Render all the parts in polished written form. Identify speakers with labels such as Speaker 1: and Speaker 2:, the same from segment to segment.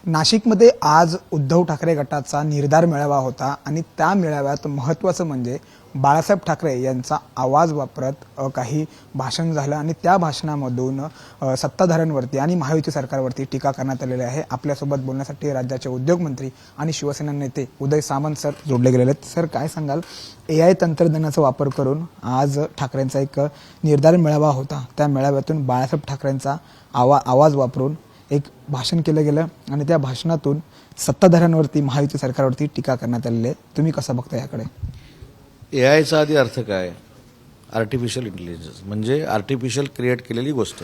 Speaker 1: नाशिकमध्ये आज उद्धव ठाकरे गटाचा निर्धार मेळावा होता आणि त्या मेळाव्यात महत्त्वाचं म्हणजे बाळासाहेब ठाकरे यांचा आवाज वापरत काही भाषण झालं आणि त्या भाषणामधून सत्ताधाऱ्यांवरती आणि महायुती सरकारवरती टीका करण्यात आलेली आहे। आपल्यासोबत बोलण्यासाठी राज्याचे उद्योगमंत्री आणि शिवसेना नेते उदय सामंत सर जोडले गेलेले आहेत। सर, काय सांगाल, AI तंत्रज्ञानाचा वापर करून आज ठाकरेंचा एक निर्धार मेळावा होता, त्या मेळाव्यातून बाळासाहेब ठाकरेंचा आवाज वापरून एक भाषण केलं गेलं आणि त्या भाषणातून सत्ताधाऱ्यांवरती महायुती सरकारवरती टीका करण्यात आलेली आहे। तुम्ही कसं बघता याकडे?
Speaker 2: AIचा आधी अर्थ काय? आर्टिफिशियल इंटेलिजन्स म्हणजे आर्टिफिशियल क्रिएट केलेली गोष्ट।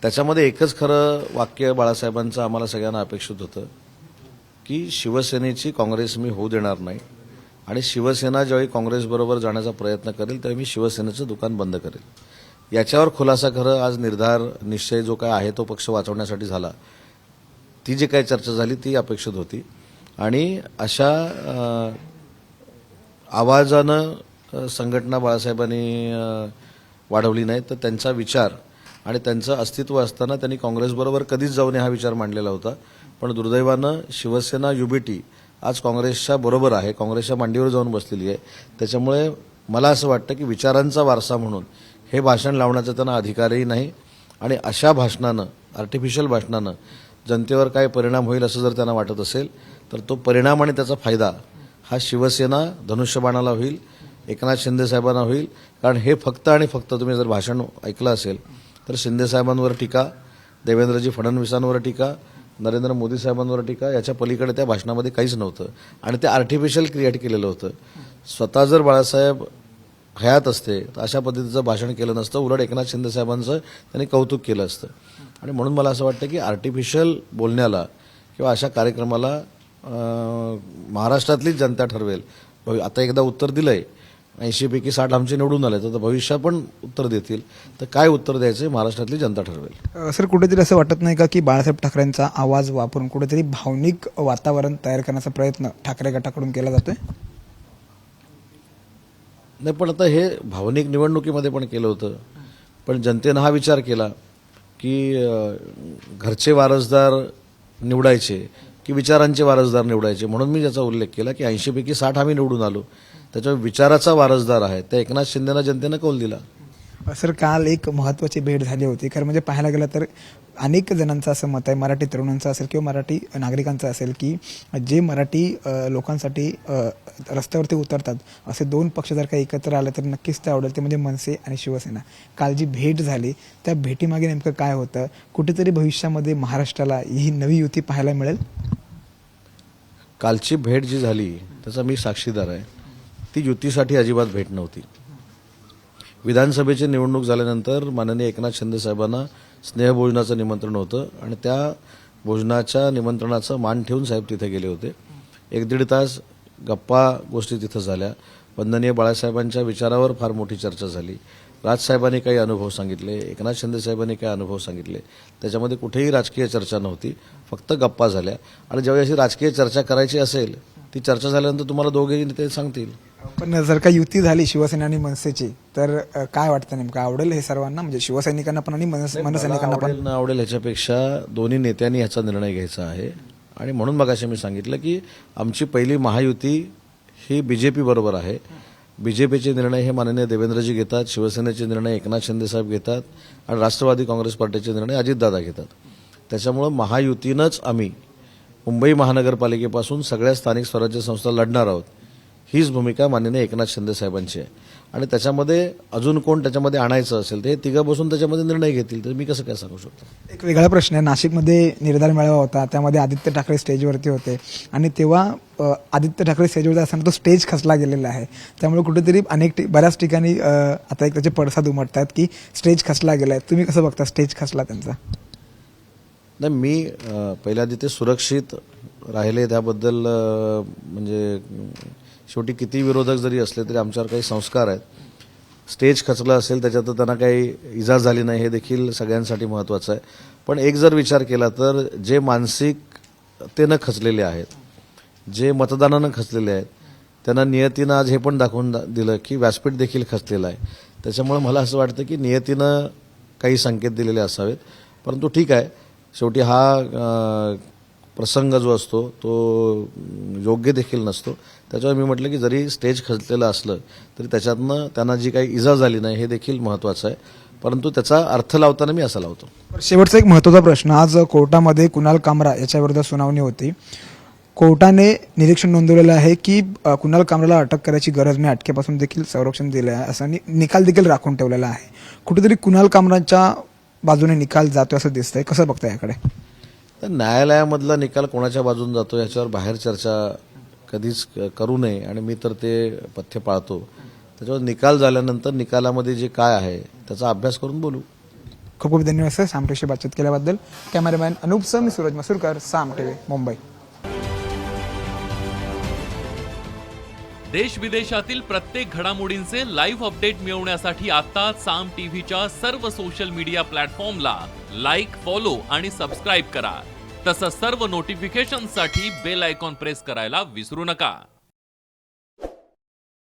Speaker 2: त्याच्यामध्ये एकच खरं वाक्य बाळासाहेबांचं आम्हाला सगळ्यांना अपेक्षित होतं की शिवसेनेची काँग्रेस मी होऊ देणार नाही आणि शिवसेना ज्यावेळी काँग्रेसबरोबर जाण्याचा प्रयत्न करेल त्यावेळी मी शिवसेनेचं दुकान बंद करेल। याच्यावर खुलासा खरं आज निर्धार निश्चय जो काय आहे तो पक्ष वाचवण्यासाठी झाला। ती जी काही चर्चा झाली ती अपेक्षित होती आणि अशा आवाजानं संघटना बाळासाहेबांनी वाढवली नाही, तर त्यांचा विचार आणि त्यांचं अस्तित्व असताना त्यांनी काँग्रेसबरोबर कधीच जाऊ नये हा विचार मांडलेला होता। पण दुर्दैवानं शिवसेना युबीटी आज काँग्रेसच्या बरोबर आहे, काँग्रेसच्या मांडीवर जाऊन बसलेली आहे। त्याच्यामुळे मला असं वाटतं की विचारांचा वारसा म्हणून हे भाषण लावण्याचा त्यांना अधिकारही नाही आणि अशा भाषणानं, आर्टिफिशियल भाषणानं जनतेवर काय परिणाम होईल असं जर त्यांना वाटत असेल तर तो परिणाम आणि त्याचा फायदा हा शिवसेना धनुष्यबाणाला होईल, एकनाथ शिंदे साहेबांना होईल। कारण हे फक्त आणि फक्त तुम्ही जर भाषण ऐकलं असेल तर शिंदे साहेबांवर टीका, देवेंद्रजी फडणवीसांवर टीका, नरेंद्र मोदी साहेबांवर टीका, याच्या पलीकडे त्या भाषणामध्ये काहीच नव्हतं आणि ते आर्टिफिशियल क्रिएट केलेलं होतं। स्वतः जर बाळासाहेब हयात असते तर अशा पद्धतीचं भाषण केलं नसतं, उलट एकनाथ शिंदे साहेबांचं त्यांनी कौतुक केलं असतं। आणि म्हणून मला असं वाटतं की आर्टिफिशियल बोलण्याला किंवा अशा कार्यक्रमाला महाराष्ट्रातलीच जनता ठरवेल। आता एकदा उत्तर दिलंय, 80 पैकी 60 आमचे निवडून आले, तर भविष्यात पण उत्तर देतील, तर काय उत्तर द्यायचं महाराष्ट्रातली जनता ठरवेल।
Speaker 1: सर, कुठेतरी असं वाटत नाही का की बाळासाहेब ठाकरेंचा आवाज वापरून कुठेतरी भावनिक वातावरण तयार करण्याचा प्रयत्न ठाकरे गटाकडून केला जातोय?
Speaker 2: नाही, पण आता हे भावनिक निवडणुकीमध्ये पण केलं होतं, पण जनतेनं हा विचार केला की घरचे वारसदार निवडायचे की विचारांचे वारसदार निवडायचे। म्हणून मी ज्याचा उल्लेख केला की 80 पैकी 60 आम्ही निवडून आलो, त्याच्यावर विचाराचा वारसदार आहे त्या एकनाथ शिंदेना जनतेनं कौल दिला।
Speaker 1: सर, काल एक महत्त्वाची भेट झाली होती। खरं म्हणजे पाहायला गेलं तर अनेक जणांचं असं मत आहे, मराठी तरुणांचं असेल किंवा मराठी नागरिकांचं असेल, की जे मराठी लोकांसाठी रस्त्यावरती उतरतात असे दोन पक्ष जर का एकत्र आले तर नक्कीच ते आवडेल, ते म्हणजे मनसे आणि शिवसेना। काल जी भेट झाली त्या भेटीमागे नेमकं काय होतं? कुठेतरी भविष्यामध्ये महाराष्ट्राला ही नवी युती पाहायला मिळेल?
Speaker 2: कालची भेट जी झाली त्याचा मी साक्षीदार आहे, ती युतीसाठी अजिबात भेट नव्हती। विधानसभेची निवडणूक झाल्यानंतर माननीय एकनाथ शिंदे साहेबांना स्नेहभोजनाचं निमंत्रण होतं आणि त्या भोजनाच्या निमंत्रणाचा मान ठेवून साहेब तिथे गेले होते। 1-1.5 तास गप्पा गोष्टी तिथं झाल्या। वंदनीय बाळासाहेबांच्या विचारावर फार मोठी चर्चा झाली। राजसाहेबांनी काही अनुभव सांगितले, एकनाथ शिंदे साहेबांनी काही अनुभव सांगितले, त्याच्यामध्ये कुठेही राजकीय चर्चा नव्हती, फक्त गप्पा झाल्या। आणि ज्यावेळी अशी राजकीय चर्चा करायची असेल ती चर्चा झाल्यानंतर तुम्हाला दोघेही नेते सांगतील।
Speaker 1: पण जर का युती झाली शिवसेना आणि मनसेची तर काय वाटतं, नेमकं आवडेल हे सर्वांना, म्हणजे शिवसैनिकांना पण आणि मनसैनिकांना पण?
Speaker 2: न आवडेल ह्याच्यापेक्षा दोन्ही नेत्यांनी ह्याचा निर्णय घ्यायचा आहे आणि म्हणून मगाशी मी सांगितलं की आमची पहिली महायुती ही बीजेपी बरोबर आहे। बीजेपीचे निर्णय हे माननीय देवेंद्रजी घेतात, शिवसेनेचे निर्णय एकनाथ शिंदे साहेब घेतात आणि राष्ट्रवादी काँग्रेस पार्टीचे निर्णय अजितदादा घेतात। त्याच्यामुळे महायुतीनंच आम्ही मुंबई महानगरपालिकेपासून सगळ्या स्थानिक स्वराज्य संस्था लढणार आहोत, हीच भूमिका माननीय एकनाथ शिंदे साहेबांची आहे। आणि त्याच्यामध्ये अजून कोण त्याच्यामध्ये आणायचं असेल ते तिघं बसून त्याच्यामध्ये निर्णय घेतील, तर मी कसं काय सांगू शकतो?
Speaker 1: एक वेगळा प्रश्न आहे, नाशिकमध्ये निर्धार मेळावा होता, त्यामध्ये आदित्य ठाकरे स्टेजवरती होते आणि तेव्हा आदित्य ठाकरे स्टेजवरती असताना तो स्टेज खचला गेलेला आहे। त्यामुळे कुठेतरी बऱ्याच ठिकाणी आता एक त्याचे पडसाद उमटत आहेत की स्टेज खचला गेला आहे। तुम्ही कसं बघता स्टेज खचला त्यांचा?
Speaker 2: नाही, मी पहिल्या आधी ते सुरक्षित राहिले त्याबद्दल म्हणजे शेवटी किती विरोधक जरी असले तरी आमच्यावर काही संस्कार आहेत। स्टेज खचलं असेल त्याच्यात त्यांना काही इजा झाली नाही हे देखील सगळ्यांसाठी महत्त्वाचं आहे। पण एक जर विचार केला तर जे मानसिकतेनं खचलेले आहेत, जे मतदानानं खचलेले आहेत, त्यांना नियतीनं आज हे पण दाखवून दिलं की व्यासपीठ देखील खचलेलं आहे। त्याच्यामुळे मला असं वाटतं की नियतीनं काही संकेत दिलेले असावेत, परंतु ठीक आहे, शेवटी हा प्रसंग जो असतो तो योग्य देखील नसतो. त्याच्यावर मी म्हटलं की जरी स्टेज खचलेलं असलं तरी त्याच्यातनं त्यांना जी काही इजा झाली नाही हे देखील महत्त्वाचं आहे, परंतु त्याचा अर्थ लावताना मी असा लावतो.
Speaker 1: शेवटचा एक महत्त्वाचा प्रश्न, आज कोर्टामध्ये कुणाल कामरा याच्याविरुद्ध सुनावणी होती. कोर्टाने निरीक्षण नोंदवलेलं आहे की कुणाल कामराला अटक करायची गरज नाही, अटकेपासून देखील संरक्षण दिलं आहे असा निकाल देखील राखून ठेवलेला आहे. कुठेतरी कुणाल कामराच्या बाजूने निकाल जातो असं दिसतंय, कसं बघताय याकडे?
Speaker 2: तर न्यायालयामधला निकाल कोणाच्या बाजून जातो याच्यावर बाहेर चर्चा कधीच करू नये आणि मी तर ते पथ्य पाळतो. त्याच्यावर निकाल झाल्यानंतर निकालामध्ये जे काय आहे त्याचा अभ्यास करून बोलू.
Speaker 1: खूप खूप धन्यवाद सर साम बातचीत केल्याबद्दल. कॅमेरामॅन अनूप सर, मी सूरज मसूरकर, साम टीव्ही, मुंबई.
Speaker 3: देश विदेशातील प्रत्येक घडामोडींचे लाईव्ह अपडेट मिळवण्यासाठी आता साम टीव्हीच्या सर्व सोशल मीडिया प्लॅटफॉर्मला लाईक, फॉलो आणि सबस्क्राईब करा. तसंच सर्व नोटिफिकेशनसाठी बेल आयकॉन प्रेस करायला विसरू नका.